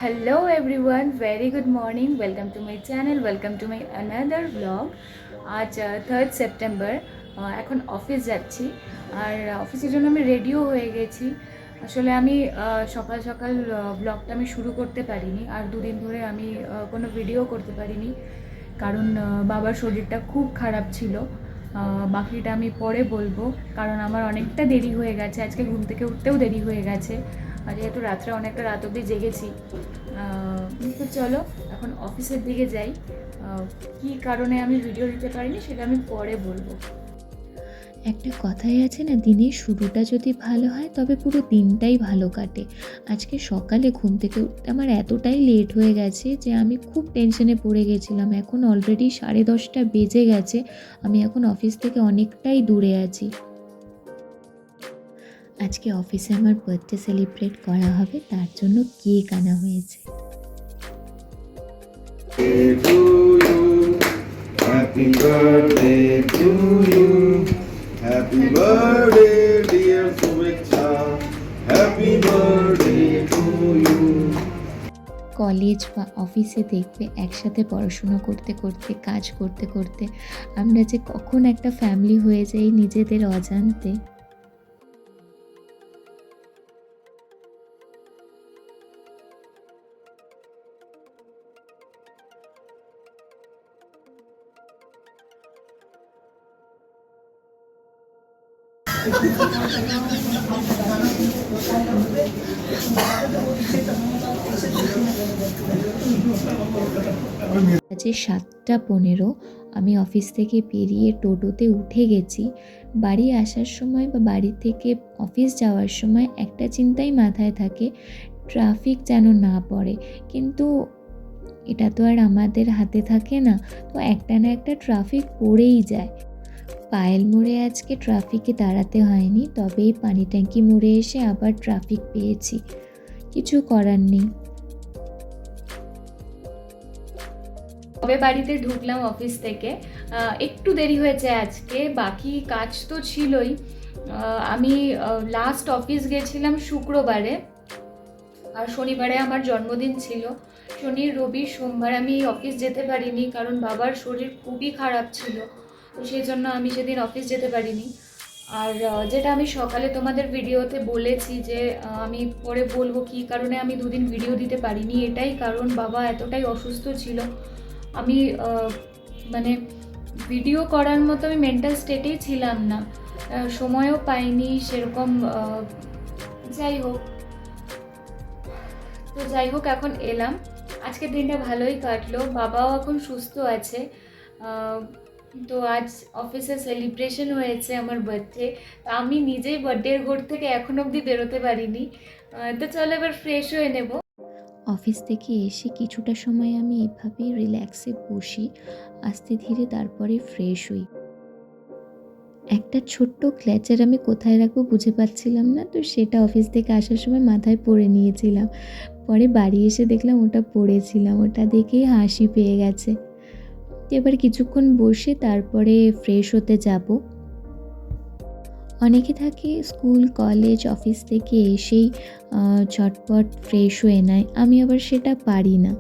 Hello everyone, very good morning. Welcome to my channel. Welcome to my another vlog. আজ 3rd September. এখন office যাচ্ছি আর অফিসের জন্য আমি রেডিও হয়ে গেছি। আসলে আমি সকাল সকাল ব্লগটা আমি শুরু করতে পারিনি আর দুদিন ধরে আমি কোনো ভিডিও করতে পারিনি কারণ বাবার শরীরটা খুব খারাপ ছিল। বাকিটা আমি পরে বলবো কারণ আমার অনেকটা দেরি হয়ে গেছে, আজকে ঘুম থেকে উঠতেও দেরি হয়ে গেছে আর যেহেতু রাত্রে অনেকটা রাত অবধি জেগেছি। তো চলো এখন অফিসের দিকে যাই। কী কারণে আমি ভিডিও দিতে পারিনি সেটা আমি পরে বলবো। একটা কথাই আছে না, দিনের শুরুটা যদি ভালো হয় তবে পুরো দিনটাই ভালো কাটে। আজকে সকালে ঘুম থেকে উঠতে আমার এতটাই লেট হয়ে গেছে যে আমি খুব টেনশনে পড়ে গেছিলাম। এখন অলরেডি 10:30 বেজে গেছে, আমি এখন অফিস থেকে অনেকটাই দূরে আছি। আজকে অফিসে আমার বার্থডে সেলিব্রেট করা হবে, তার জন্য কেক আনা হয়েছে। Happy birthday to you. Happy birthday dear Sumeksha. Happy birthday to you. College বা অফিসে দেখবে একসাথে পড়াশুনো করতে করতে, কাজ করতে করতে আমরা যে কখন একটা ফ্যামিলি হয়ে যাই নিজেদের অজান্তে। আজ 7:15 আমি অফিস থেকে বেরিয়ে টোটোতে উঠে গেছি। বাড়ি আসার সময় বা বাড়ি থেকে অফিস যাওয়ার সময় একটা চিন্তাই মাথায় থাকে, ট্রাফিক যেন না পড়ে। কিন্তু এটা তো আর আমাদের হাতে থাকে না, তো একটা না একটা ট্রাফিক পড়েই যায়। পায়েল মোড়ে আজকে ট্রাফিকে দাঁড়াতে হয়নি, তবে এই পানি ট্যাঙ্কি মোড়ে এসে আবার ট্রাফিক পেয়েছি, কিছু করার নেই। তবে বাড়িতে ঢুকলাম অফিস থেকে, একটু দেরি হয়েছে আজকে, বাকি কাজ তো ছিলই। আমি লাস্ট অফিস গেছিলাম শুক্রবারে আর শনিবারে আমার জন্মদিন ছিল। শনি রবি সোমবার আমি অফিস যেতে পারিনি কারণ বাবার শরীর খুবই খারাপ ছিল, তো সেই জন্য আমি সেদিন অফিস যেতে পারিনি। আর যেটা আমি সকালে তোমাদের ভিডিওতে বলেছি যে আমি পরে বলবো কী কারণে আমি দুদিন ভিডিও দিতে পারিনি, এটাই কারণ বাবা এতটাই অসুস্থ ছিল। আমি মানে ভিডিও করার মতো আমি মেন্টাল স্টেটেই ছিলাম না, সময়ও পাইনি সেরকম। যাই হোক এখন এলাম, আজকের দিনটা ভালোই কাটলো, বাবাও এখন সুস্থ আছে। তো আজ অফিসে সেলিব্রেশন হয়েছে আমার বার্থডে, আমি নিজেই বার্থডের ঘর থেকে এখন অবধি বেরোতে পারিনি। তো চলো এবার ফ্রেশ হয়ে নেব। অফিস থেকে এসে কিছুটা সময় আমি এভাবেই রিল্যাক্সে বসি, আস্তে ধীরে তারপরে ফ্রেশ হই। একটা ছোট্ট ক্ল্যাচার আমি কোথায় রাখবো বুঝে পাচ্ছিলাম না, তো সেটা অফিস থেকে আসার সময় মাথায় পরে নিয়েছিলাম। পরে বাড়ি এসে দেখলাম ওটা পরেছিলাম, ওটা দেখেই হাসি পেয়ে গেছে। এবার কিছুক্ষণ বসে তারপরে ফ্রেশ হতে যাব। অনেকে থাকে স্কুল কলেজ অফিস থেকে এসেই ঝটপট ফ্রেশ হয়ে নেয়, আমি আবার সেটা পারি না।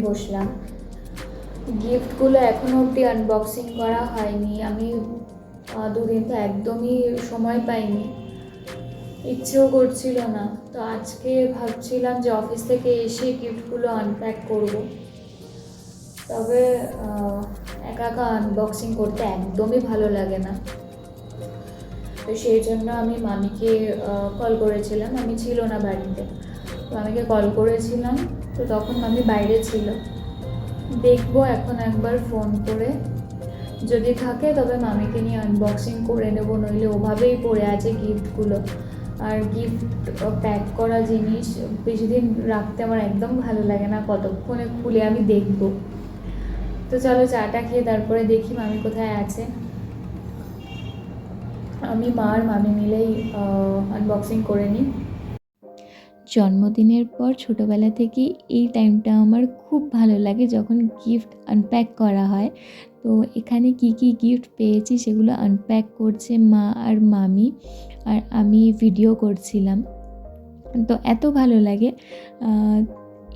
বসলাম, গিফটগুলো এখনও অবধি আনবক্সিং করা হয়নি। আমি দুদিন তো একদমই সময় পাইনি, ইচ্ছেও করছিল না। তো আজকে ভাবছিলাম যে অফিস থেকে এসে গিফটগুলো আনপ্যাক করব, তবে একা একা আনবক্সিং করতে একদমই ভালো লাগে না। তো সেই জন্য আমি মামিকে কল করেছিলাম, আমি ছিল না বাড়িতে, তো মামিকে কল করেছিলাম, তো তখন মামি বাইরে ছিল। দেখবো এখন একবার ফোন করে, যদি থাকে তবে মামিকে নিয়ে আনবক্সিং করে নেবো, নইলে ওভাবেই পড়ে আছে গিফটগুলো। আর গিফট প্যাক করা জিনিস বেশি দিন রাখতে আমার একদম ভালো লাগে না, কতক্ষণে খুলে আমি দেখবো। তো চলো চাটা খেয়ে তারপরে দেখি মামি কোথায় আছে। আমি মা আর মামি মিলেই আনবক্সিং করে নিই। জন্মদিনের পর ছোটোবেলা থেকেই এই টাইমটা আমার খুব ভালো লাগে, যখন গিফট আনপ্যাক করা হয়। তো এখানে কি কি গিফট পেয়েছি সেগুলো আনপ্যাক করছে মা আর মামি, আর আমি ভিডিও করছিলাম। তো এত ভালো লাগে।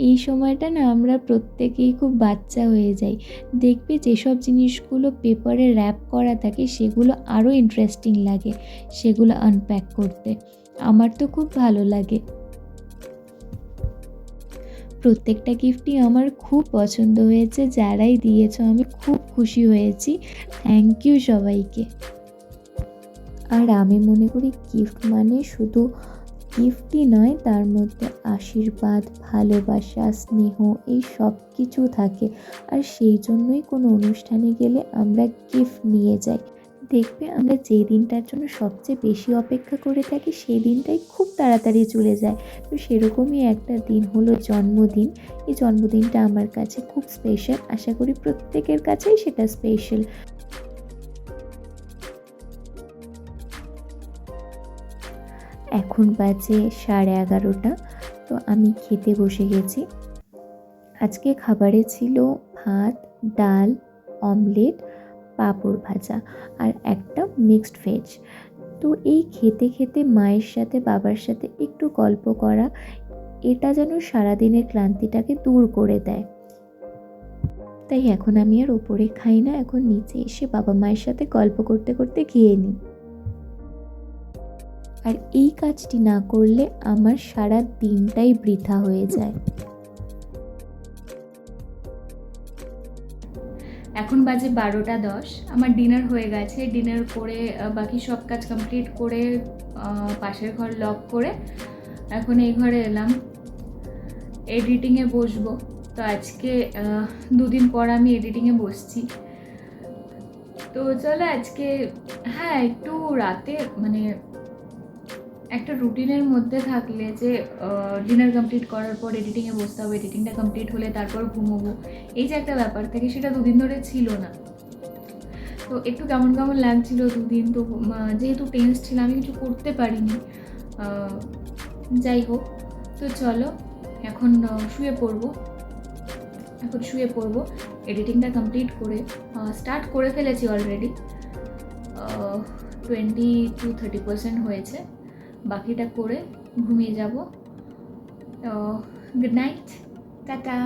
এই সময়টা না আমরা প্রত্যেকেই খুব বাচ্চা হয়ে যাই। দেখবে যেসব জিনিসগুলো পেপারে র্যাপ করা থাকে সেগুলো আরও ইন্টারেস্টিং লাগে সেগুলো আনপ্যাক করতে। আমার তো খুব ভালো লাগে। প্রত্যেকটা গিফটই আমার খুব পছন্দ হয়েছে, যারাই দিয়েছো আমি খুব খুশি হয়েছি। থ্যাংক ইউ সবাইকে। আর আমি মনে করি গিফট মানে শুধু গিফটই নয়, তার মধ্যে আশীর্বাদ, ভালোবাসা, স্নেহ এই সব কিছু থাকে। আর সেই জন্যই কোনো অনুষ্ঠানে গেলে আমরা গিফট নিয়ে যাই। দেখবে আমরা যে দিনটার জন্য সবচেয়ে বেশি অপেক্ষা করে থাকি সেই দিনটাই খুব তাড়াতাড়ি চলে যায়। তো সেরকমই একটা দিন হলো জন্মদিন। এই জন্মদিনটা আমার কাছে খুব স্পেশাল, আশা করি প্রত্যেকের কাছেই সেটা স্পেশাল। এখন বাজে 11:30। তো আমি খেতে বসে গেছি। আজকে খাবারে ছিল ভাত, ডাল, অমলেট, পাঁপড় ভাজা আর একটা মিক্সড ভেজ। তো এই খেতে খেতে মায়ের সাথে বাবার সাথে একটু গল্প করা, এটা যেন সারাদিনের ক্লান্তিটাকে দূর করে দেয়। তাই এখন আমি আর ওপরে খাই না, এখন নিচে এসে বাবা মায়ের সাথে গল্প করতে করতে খেয়ে নিই। আর এই কাজটি না করলে আমার সারা দিনটাই বৃথা হয়ে যায়। এখন বাজে 12:10। আমার ডিনার হয়ে গেছে। ডিনার করে বাকি সব কাজ কমপ্লিট করে পাশের ঘর লক করে এখন এই ঘরে এলাম, এডিটিংয়ে বসবো। তো আজকে 2 দিন পর আমি এডিটিংয়ে বসছি। তো চলো আজকে হ্যাঁ একটু রাতে মানে একটা রুটিনের মধ্যে থাকলে যে ডিনার কমপ্লিট করার পর এডিটিংয়ে বসতে হবে, এডিটিংটা কমপ্লিট হলে তারপর ঘুমোবো, এই যে একটা ব্যাপার থাকে সেটা 2 দিন ধরে ছিল না। তো একটু কেমন কেমন লাগছিল 2 দিন। তো যেহেতু টেন্স ছিল আমি কিছু করতে পারিনি। যাই হোক, তো চলো এখন শুয়ে পড়বো। এডিটিংটা কমপ্লিট করে স্টার্ট করে ফেলেছি অলরেডি, 20-30% হয়েছে। বাকিটা করে ঘুমিয়ে যাব। তো গুড নাইট, টাটা।